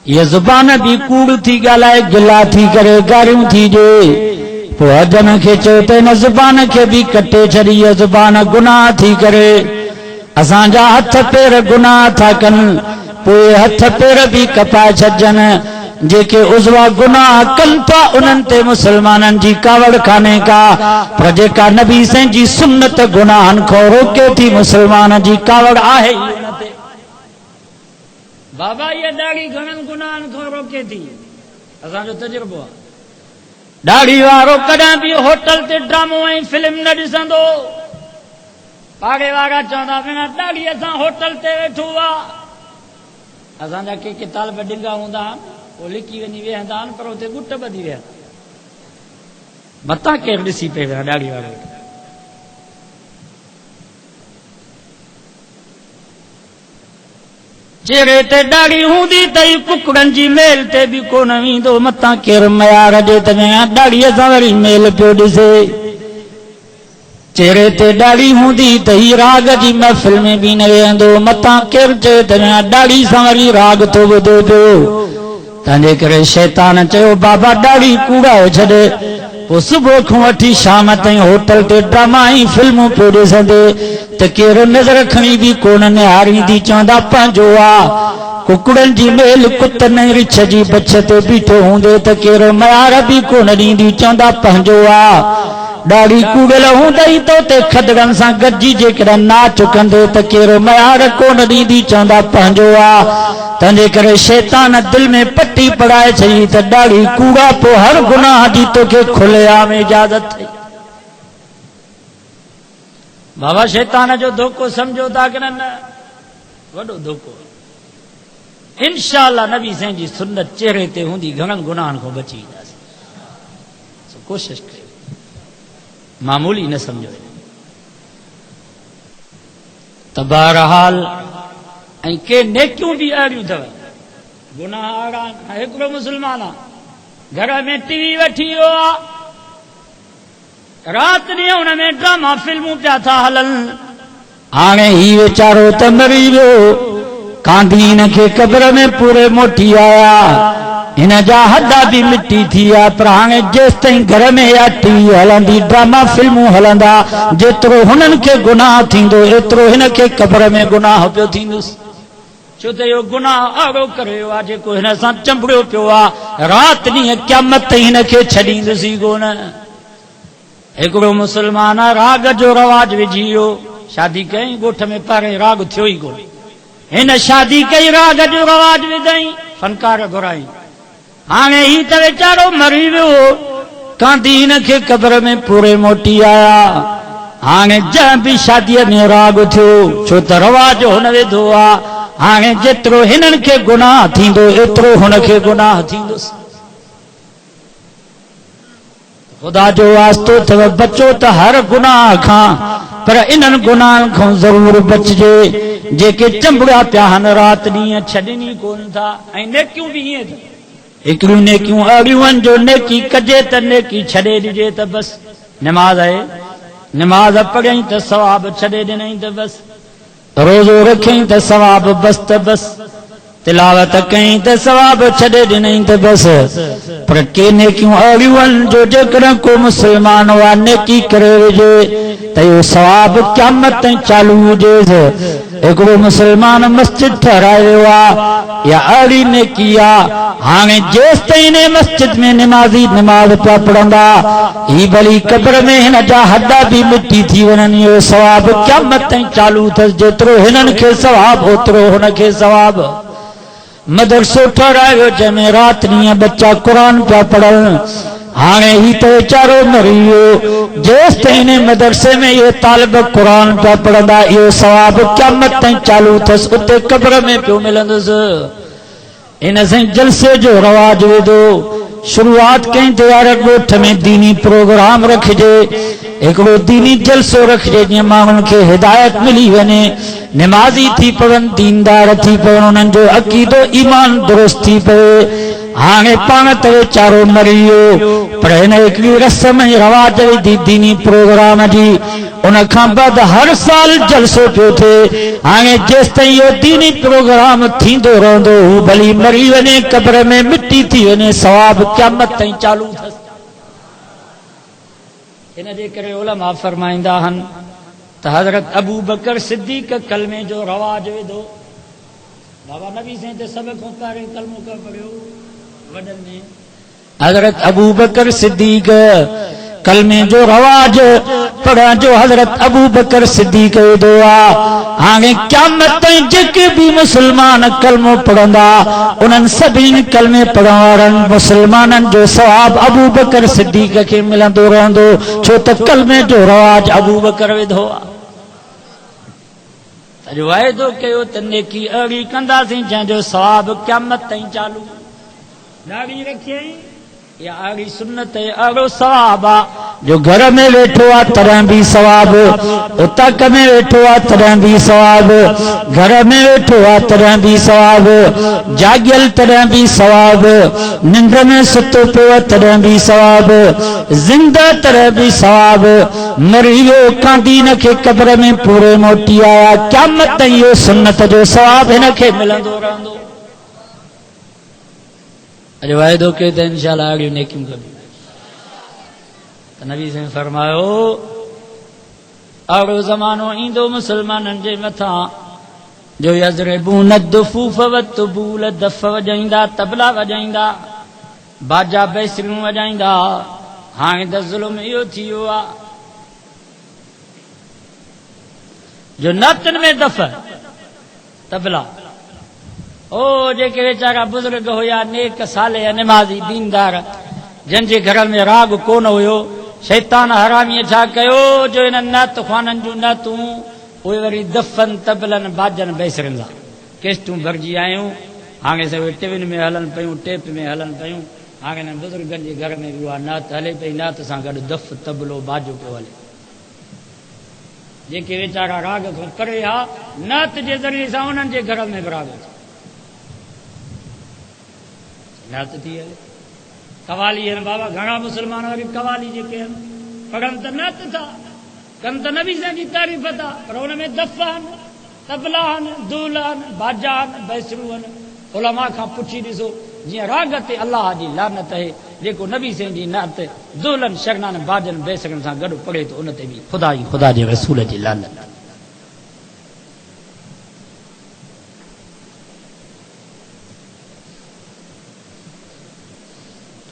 हीअ ज़ुबान बि कूड़ थी ॻाल्हाए गिला थी करे गारियूं थी ॾे पोइ हजम खे चयो त हिन ज़ुबान खे बि कटे छॾी हीअ ज़ुबान गुनाह थी करे असांजा हथ पेर गुनाह था कनि पोइ हथ पेर बि कपाए छॾजनि जेके उज़वा गुनाह कनि था उन्हनि ते मुसलमाननि जी कावड़ कान्हे का पर जेका नबी साईं जी सुन्नत गुनाहनि खां रोके थी मुसलमान जी कावड़ आहे बाबा ये ॾाढी घणनि गुनाहनि खां रोके थी असांजो तजुर्बो आहे ॾाढी वारो कॾहिं बि होटल ते ड्रामो ऐं फिल्म न ॾिसंदो पाड़े वारा चवंदा भेण ॾाढी असां होटल ते वेठो हुआ असांजा के तालब ॾिंगा हूंदा पोइ लिकी वञी वेहंदा आहिनि पर हुते गुट ॿधी विया मतां केरु ॾिसी पिए विया ॾाढी वारो चेहरे ते ॾाढी हूंदी तई कुकड़नि जी मेल ते बि कोन वेंदो मतां केरु मयार ॾे त ॾाढीअ सां वरी मेल पियो ॾिसे चेहरे ते ॾाढी हूंदी त ही राग जी महफ़िल में बि न वेहंदो मतां केरु चए त ॾाढी सां वरी राग थो ॿुधे पियो तंहिंजे करे शैतान चयो बाबा ॾाढी कूड़ाए छॾे पोइ सुबुह खां वठी शाम ताईं होटल ते ड्रामा ऐं फिल्मूं पियो ॾिसंदे त केरु नज़र खणी बि कोन निहारींदी चवंदा पंहिंजो आहे कुकड़नि जी मेल कुतनि ऐं रिछ जी बछ ते बीठो हूंदे त केरु मयार बि कोन ॾींदी चवंदा पंहिंजो आहे ॾाढी कूड़ियल हूंदई त उते खदड़नि सां गॾिजी जेकॾहिं नाच कंदे त केरु मयार कोन ॾींदी चवंदा पंहिंजो आहे तंहिंजे करे शैतान दिल में पटी पढ़ाए छॾी त ॾाढी कूड़ा पोइ हर गुनाह जी तोखे खुलेआम इजाज़त थी बाबा शैतान जो धोखो सम्झो था कि न वॾो धोखो इंशाअल्लाह नबी साईं जी सुन्नत चेहरे ते हूंदी घणनि गुनाहनि खां बची वेंदासीं कोशिशि कयो मामूली न समझो त बहरहाल ऐं के नेकियूं बि अहिड़ियूं अथव गुनाह अहिड़ा हिकिड़ो मुस्लमान आहे घर में टीवी वठी वियो आहे राति ॾींहुं हुन में ड्रामा फिल्मूं पिया था हलनि हाणे ही वीचारो त मरी वियो कांधी हिन खे क़ब्र में पूरे मोटी आया इन जा हॾा बि मिटी थी विया पर हाणे जेसि ताईं घर में या टीवी हलंदी ड्रामा फिल्मूं हलंदा जेतिरो हुननि खे गुनाह थींदो एतिरो हिन खे क़ब्र में गुनाह पियो थींदुसि छो त इहो गुनाह अहिड़ो करे वियो आहे जेको हिन सां चंबड़ियो पियो आहे राति ॾींहुं क़यामत ताईं हिन खे छॾींदुसि कोन हिकिड़ो मुस्लमान राग जो रवाज विझी वियो शादी कई ॻोठ में पहिरें राग थियो ई कोन हिन शादी कई राग जो रवाज विधई फनकार घुराई हाणे ही त वीचारो मरी वियो कांधी हिन खे क़ब्र में पूरे मोटी आया हाणे जंहिं बि शादीअ में राग थियो छो त रवाज हुन विधो आहे हाणे जेतिरो हिननि खे गुनाह थींदो एतिरो हुनखे गुनाह थींदुसि ख़ुदा जो वास्तो अथव बचो त हर गुनाह खां पर इन्हनि गुनाहनि खां ज़रूर बचिजे जेके चंबड़ा पिया आहिनि राति ॾींहं छॾनि कोन था ऐं नेकियूं बि ईअं हिकिड़ियूं नेकियूं अहिड़ियूं आहिनि जो नेकी कजे त नेकी छॾे ॾिजे त बसि निमाज़ आहे निमाज़ पढ़ियईं त सवाब छॾे ॾिनई त बसि रोज़ो रखियईं त सवाब बसि त बसि तिलावत कई त सवाब छॾे ॾिनई त बसि पर के नेकियूं अहिड़ियूं आहिनि जो जेकॾहिं को मुस्लमान उहा नेकी करे विझे त इहो सवाब क़यामत ताईं चालू हुजेसि हिकिड़ो मुस्लमान मस्जिद ठहिराए वियो आहे या अहिड़ी नेकी आहे हाणे जेसि ताईं हिन मस्जिद में निमाज़ी निमाज़ पिया पढ़ंदा ही भली क़ब्र में हिन जा हॾा बि मिटी थी वञनि इहो सवाब क़यामत ताईं चालू अथसि जेतिरो हिननि खे सवाब ओतिरो हुनखे सवाब मदरसो ठहिरायो जंहिंमें राति ॾींहं बच्चा क़ुर पिया पढ़नि हाणे ही त वीचारो मरी वियो जेसि ताईं हिन मदरसे में इहे तालिब क़ुर पिया पढ़ंदा इहो सवाब क़यामत ताईं चालू अथसि उते क़ब्र में पियो मिलंदुसि इन सां जलसे जो रवाज विधो शुरूआत कई त यार ॻोठ में दीनी प्रोग्राम रखिजे हिकिड़ो दीनी जलसो रखिजे जीअं माण्हुनि खे हिदायत मिली वञे निमाज़ी थी पवनि दीनदार थी पवनि उन्हनि जो अक़ीदो ईमान दुरुस्त थी पवे हाणे पाण त वीचारो मरी वियो पर हिन हिकिड़ी रस्म ऐं रवाज विधी दीनी प्रोग्राम जी उन खां बाद हर साल जलसो पियो थिए हाणे जेसि ताईं इहो दीनी प्रोग्राम थींदो रहंदो हू भली मरी वञे क़ब्र में मिटी थी वञे सवाब क़यामत ताईं चालू अथसि हिन जे करे उलमा फरमाईंदा आहिनि त हज़रत अबू बकर सिद्दीक़ कलमे जो रवाज विधो बाबा नबी साईं त सभ खां पहिरीं कलमो कर पढ़ियो वॾनि में हज़रत अबू बकर सिद्दीक़ कलमे जो रवाज पढ़ण जो हज़रत अबू बकर सिद्दीक़ विधो आहे हाणे क़यामत ताईं जेके बि मुस्लमान कलमो पढ़ंदा उन्हनि सभिनी कलमे पढ़ण वारनि मुस्लमाननि जो सवाब अबू बकर सिद्दीक़ खे मिलंदो रहंदो छो त कलमे जो रवाज अबू बकर विधो आहे अॼु वाइदो कयो त नेकी अहिड़ी कंदासीं जंहिंजो सवाब क़यामत ताईं चालू दाढ़ी रखियईं या अहिड़ी सुन्नत अहिड़ो सवाब आहे जो घर में वेठो आहे तॾहिं बि सवाब उतक में वेठो आहे तॾहिं बि सवाब घर में वेठो आहे तॾहिं बि सवाब जागियल तॾहिं बि सवाब निंड में सुतो पियो तॾहिं बि सवाब ज़िंदा तॾहिं बि सवाब मरी वियो कांधी हिन खे क़ब्र में पूरे मोटी आया क़यामत ताईं इहो सुन्नत जो सवाब हिन खे मिलंदो रहंदो अॼु वाइदो कयो त इंशाअल्लाह अहिड़ियूं नेकियूं कयूं त नबी साईं फरमायो अहिड़ो ज़मानो ईंदो मुस्लमाननि जे मथां जो यज़रिबून दुफ़ूफ़ वतबूल दफ़ वॼाईंदा तबला वॼाईंदा बाजा बेसरियूं वॼाईंदा हाणे त ज़ुल्म इहो थी वियो आहे जो नातनि में दफ़ तबला ओ जेके वीचारा बुज़ुर्ग हुया नेक साले निमाज़ी दीनदार जंहिंजे घर में राग कोन हुयो शैतान हरामीअ छा कयो जो हिननि नात ख़्वाननि जूं नातूं उहे वरी दफ़नि तबलनि बाजनि बेसरनि सां केस्टूं भरिजी आयूं हाणे उहे टीवियुनि में हलनि पियूं टेप में हलनि पियूं हाणे हिननि बुज़ुर्गनि जे घर में बि उहा नात हले पई नात सां गॾु दफ़ तबलो बाजो पियो हले जेके वीचारा राग खां परे हा नात जे ज़रिए सां उन्हनि जे घर में बि राग नात थी हले कवाली आहिनि बाबा घणा मुस्लमान वरी कवाली जेके आहिनि पढ़नि त नात था कनि त नबी साईं जी तारीफ़ था पर हुन में दफ़ आहिनि तबला आहिनि दूल आहिनि बाजा आहिनि बैसरू आहिनि उलमा खां पुछी ॾिसो जी राग ते अल्लाह जी लानत है जेको नबी से जी नात ज़ुलन शगनान बाजन बेसगन सां गॾु पढ़े तो उन ते भी खुदा जे रसूल जी लानत।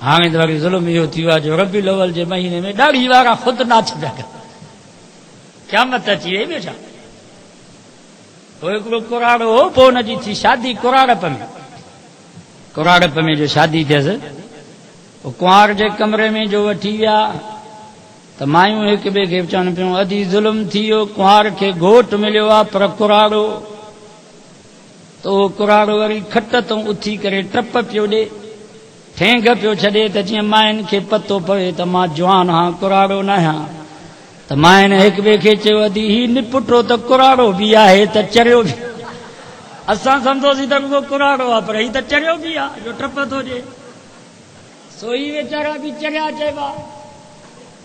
हाणे त वरी ज़ुल्म इहो थी वियो आहे जो रबीउल अव्वल जे महीने में ॾाढी वारा ख़ुदि नाच पिया कनि। क़यामत अची वई ॿियो छा। पोइ हिकिड़ो कुराड़ो हो, पोइ हुनजी थी शादी कुराड़प में जो शादी थियसि पोइ कुंवार जे कमरे में जो वठी विया त मायूं हिक ॿिए खे चवनि पियूं अॼु ज़ुल्म थी वियो, कुंवार खे घोट मिलियो आहे पर कुराड़ो। त उहो कुराड़ो वरी खट तां उथी करे टप पियो ॾे, ठेंग पियो छॾे त जीअं मायुनि खे पतो पवे त मां जवान आहियां कुराड़ो न आहियां। त मायुनि हिक ॿिए खे चयो अदी ही निपुटो त कुराड़ो बि आहे त चरियो बि। असां सम्झोसीं त रुगो कुराड़ो आहे पर ही त चरियो बि आहे जो टप थो ॾे। सो ही वीचारा बि चरिया चइबा।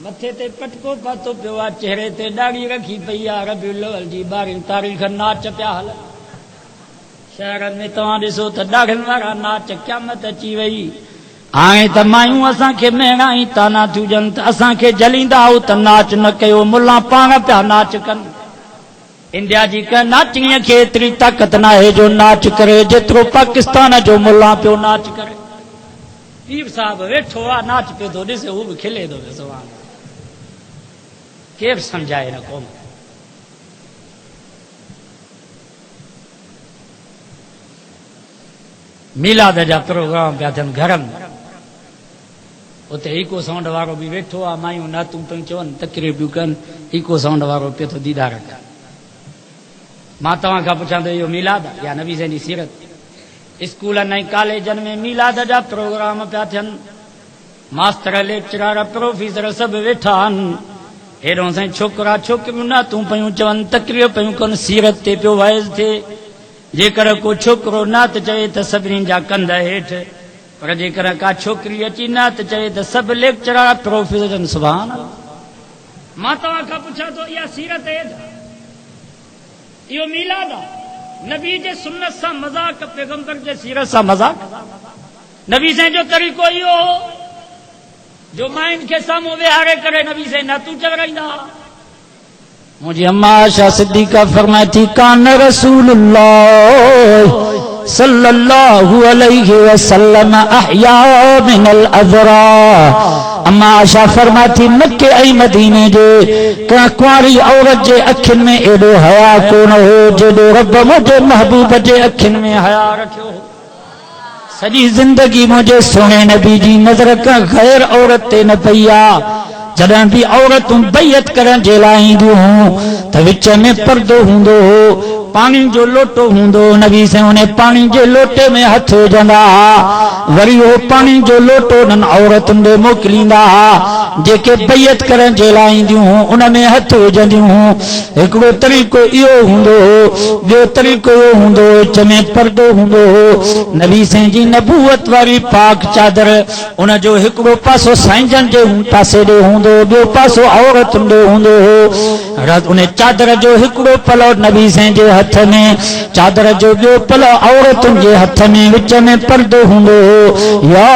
मथे ते पटको पातो पियो आहे, चेहरे ते ॾाढ़ी रखी पई आहे। रबीउल अव्वल जी 12 तारीख़ नाच पिया हलनि शहरनि में। तव्हां ॾिसो त ॾाढनि वारा नाच। क़यामत अची वई। हाणे त मायूं असांखे मेणा ई ताना थियूं ॾियनि त असांखे जलींदा आहियो त नाच न कयो। मुल्ला पाण पिया नाच कनि। इंडिया जी कंहिं नाचणीअ खे एतिरी ताक़त न आहे जो नाच करे जेतिरो पाकिस्तान जो मुल्ला पियो नाच करे। पीर साहब वेठो आहे नाच पियो थो ॾिसे, हू बि खिले थो ॾिसो। केरु सम्झाए न क़ौम। मीलाद जा प्रोग्राम पिया थियनि घरनि में। उते इको साउंड वारो बि वेठो आहे, मायूं नातूं पियूं चवनि, तकरीर पियूं कनि, इको साउंड वारो पियो थो दीदार कनि। मां तव्हां खां पुछां त इहो मीलाद आहे या नबी जी सीरत? स्कूलनि ऐं कॉलेजनि में मीलाद जा प्रोग्राम पिया थियनि। मास्टर लेक्चरार प्रोफेसर सभु वेठा आहिनि। हेॾो साईं छोकिरा छोकिरियूं नातूं पियूं चवनि, तकरीर पियूं कनि, सीरत ते पियो वाइज़ थिए। जेकर को छोकिरो नात चए त सभिनी जा कंध हेठि, पर जेकर का छोकिरी अची नात चए त सभु लेक्चरार प्रोफेसर सुभान अल्लाह। मां तव्हां खां पुछां थो इहा सीरत आहे? इहो मीलाद आहे? नबी जे सुन्नत सां मज़ाक, पैगंबर जे सीरत सां मज़ाक। नबी साईं जो तरीक़ो इहो हो जो मायुनि खे साम्हूं विहारे करे नबी साईं नातूं चवराईंदा। मुझे अम्मा आयशा सिद्दीका फरमाई थी कान रसूलुल्लाह सल्लल्लाहु अलैहि वसल्लम अहया मिनल अज़रा। अम्मा आयशा फरमाई थी मक्के ऐं मदीने जे का कुंवारी औरत जे अखियुनि में एॾो हया कोन हो जेॾो रब मुंहिंजे महबूब जे अखियुनि में हया रखियो। सॼी ज़िंदगी मुंहिंजे सोने नबी जी नज़र का ग़ैर औरत ते न पई आहे। जॾहिं बि औरतूं बैयत करण जे लाइ ईंदियूं हुयूं त विच में पर्दो हूंदो हो, पाणी जो लोटो हूंदो। नबी साईं उन पाणी जे लोटे में हथ विझंदा हुआ, वरी उहो पाणी जो लोटो उन्हनि औरतुनि ॾे मोकिलींदा हुआ जेके बैयत करण जे लाइ ईंदियूं हुयूं, उन में हथ विझंदियूं हुयूं। हिकिड़ो तरीक़ो इहो हूंदो हो, ॿियो तरीक़ो इहो हूंदो हो विच में पर्दो हूंदो हो। नबी साईं जी नबूवत वारी पाक चादर, उन जो हिकिड़ो पासो साईंजन जे पासे ॾे हूंदो, ॿियो पासो औरतुनि ॾे हूंदो हो। उन चादर जो हिकिड़ो पलो नबी साईं जे हथ में, चादर जो ॿियो पलो औरतुनि जे हथ में, विच में पर्दो हूंदो हो। या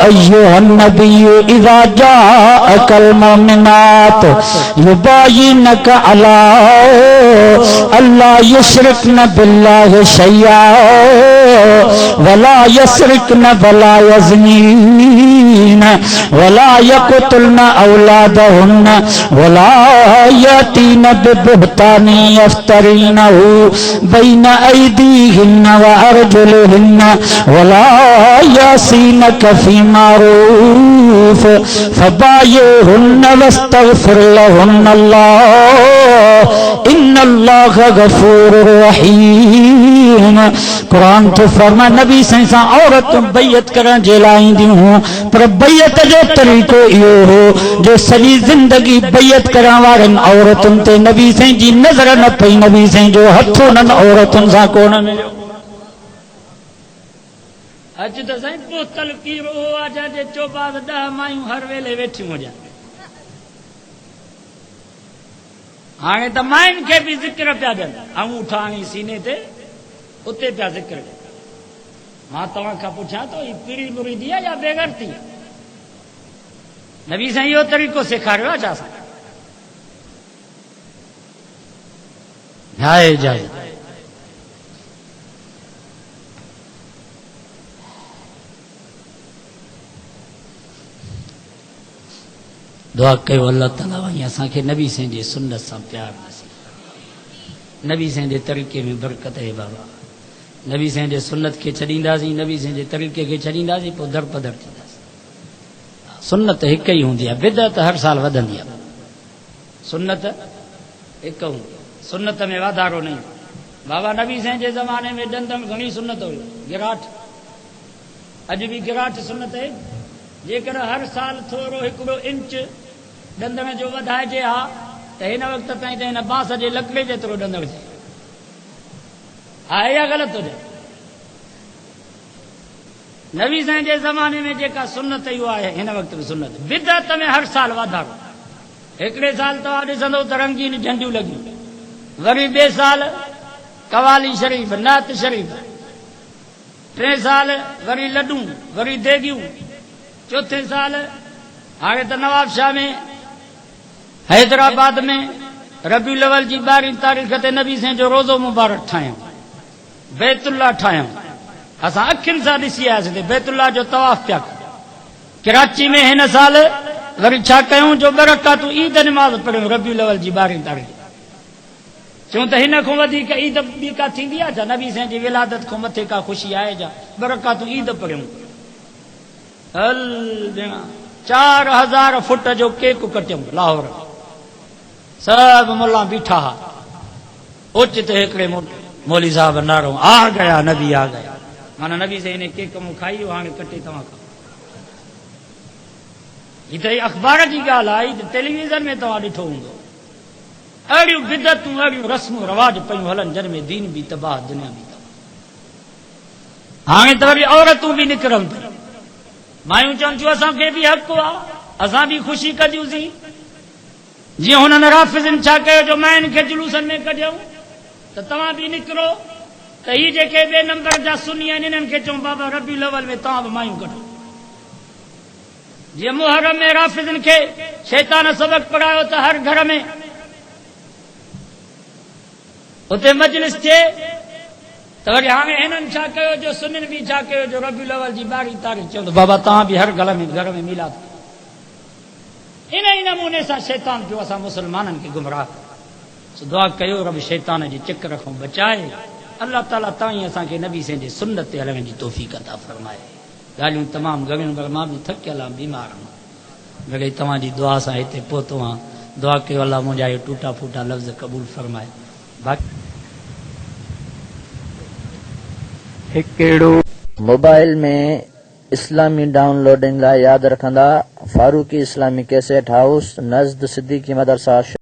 अय्युहन नबिय्यु इज़ा जाअकल मुमिनात युबायिनक अला अल्ला युशरिकन बिल्लाहि शैया वला यसरिकन वला यज़नीन वला यक़तुलन औलादहुन वला यातीन बिबुहतान यफ्तरीनहु बैन ऐदीहिन व अर्जुलिहिन वला यासीनक फी मारूफ फबायिहुन वस्तगफिर लहुन अल्लाह इन्नल्लाह गफूरुर रहीम। कुरान तो फरमा नबी साईं सां औरतूं बैयत करण जे लाइ ईंदियूं हुयूं, पर बैयत जो तरीक़ो इहो हो जो सॼी ज़िंदगी बैयत करण वारनि औरतुनि ते नबी साईं जी नज़र न पई, नबी साईं जो हथ उन्हनि औरतुनि सां कोन मिलियो। अॼु त साईं पोतल कीरो आहे जंहिंजे चोबाद 10 मायूं हर वेले वेठियूं हुजनि। हाणे त मायुनि खे बि ज़िक्र पिया ॾियनि, आऊं ठाणी सीने ते उते पिया ज़िक्र। मां तव्हां खां पुछां तो ही पीड़ी मुरीदी आहे या बेगरती आहे? नबी साईं इहो तरीक़ो सेखारियो आहे छा असां? जाए जाए दुआ कयो अल्लाह ताला वही असांखे नबी साईं जे सुन्नत सां प्यार नसीब, नबी साईं जे तरीक़े में बरकत है बाबा। नबी साईं जे सुन्नत खे छॾींदासीं, नबी साईं जे तरीक़े खे छॾींदासीं, पोइ दर पदर थींदासीं। सुन्नत हिकु ई हूंदी आहे, बिदअत हर साल वधंदी आहे। सुन्नत हिकु हूंदी आहे, सुन्नत में वाधारो नहीं। बाबा नबी साईं जे ज़माने में ॾंद में घणी सुन्नत हुई, गिराट। अॼु बि गिराट सुन्नत आहे। जेकर हर साल थोरो हिकिड़ो इंच ॾंद में जो वधाइजे हा त हिन वक़्त ताईं त हिन बांस जे लकड़े जेतिरो ॾंद हुजे आहे या ग़लति हुजे? नबी साईं जे ज़माने में जेका सुन्नत इहो आहे, हिन वक़्त बि सुन्नत। बिदअत में हर साल वाधारो। हिकिड़े साल तव्हां ॾिसंदो त रंगीन झंडियूं लॻियूं, वरी ॿिए साल कवाली शरीफ़, नात शरीफ़, टे साल वरी लॾूं, वरी देगियूं, चौथे साल हाणे त नवाबशाह में, हैदराबाद में रबीउल अव्वल जी 12 तारीख़ ते नबी साईं जो रोज़ो मुबारक ठाहियूं, बैतुल्ला ठाहियूं। असां अखियुनि सां ॾिसी आयासीं त बैतुल्ला जो तवाफ़ पिया कयूं। कराची में हिन साल वरी छा कयूं जो 2 रकातूं ईद निमाज़ पढ़ियूं रबीउल अव्वल जी 12 तारीख़। चऊं त हिन खां वधीक ईद ॿी का थींदी आहे छा? नबी साईं जी विलादत खां मथे का ख़ुशी आहे छा? 2 रकातूं ईद पढ़ियूं। हल भेणा 4000 फुट जो केक कटियूं लाहौर में, सब मुल्ला बीठा हा। ओचित हिकिड़े मौली साहब नारो आ गया नबी आ गया। माना नबी से हिन केक मूं खाई हाणे कटे तव्हां खां। हीअ त अख़बार जी ॻाल्हि आहे, हीअ त टेलीविज़न में तव्हां ॾिठो हूंदो। अहिड़ियूं बिदतूं, अहिड़ियूं रस्मूं रवाज पयूं हलनि जिन में दीन बि तबाह, दुनिया बि तबाह। हाणे त वरी औरतूं बि निकिरनि पियूं। मायूं चवनि थियूं असांखे बि हक़ आहे, असां बि ख़ुशी कजूंसीं। जीअं हुननि राफ़िज़नि छा कयो जो मायुनि खे जुलूसनि में कढियऊं, त तव्हां बि निकिरो। त ही जेके ॿिए नंबर जा सुन्नी आहिनि, इन्हनि खे चऊं बाबा रबीउल अव्वल में तव्हां बि मायूं कढो। जीअं मुहर्रम में राफ़िज़नि खे शैतान सबक़ पढ़ायो त हर घर में उते मजलिस थिए, त वरी हाणे हिननि छा कयो जो सुन्नियुनि बि छा कयो जो रबीउल अव्वल जी 12 तारीख़ चऊं त बाबा तव्हां बि हर घर में मिलाद। इन ई नमूने सां शैतान पियो असां मुसलमाननि खे गुमराह। दुआ कयो रब शैतान जे चक्कर खां बचाए। अल्लाह ताला ताईं असांखे नबी साईं जे सुन्नत ते हलण जी तौफ़ीक़ अता फरमाए। ॻाल्हियूं तमामु घणियूं, पर मां बि थकियल आहियां, बीमार आहियां। मिड़ई तव्हांजी दुआ सां हिते पहुतो आहियां। दुआ कयो अल्लाह मुंहिंजा इहे टूटा फूटा लफ़्ज़ क़बूल फरमाए। मोबाइल में इस्लामी डाउनलोडिंग लाइ यादि रखंदा फारूकी इस्लामी कैसेट हाउस नज़द सिद्दीकी मदरसा।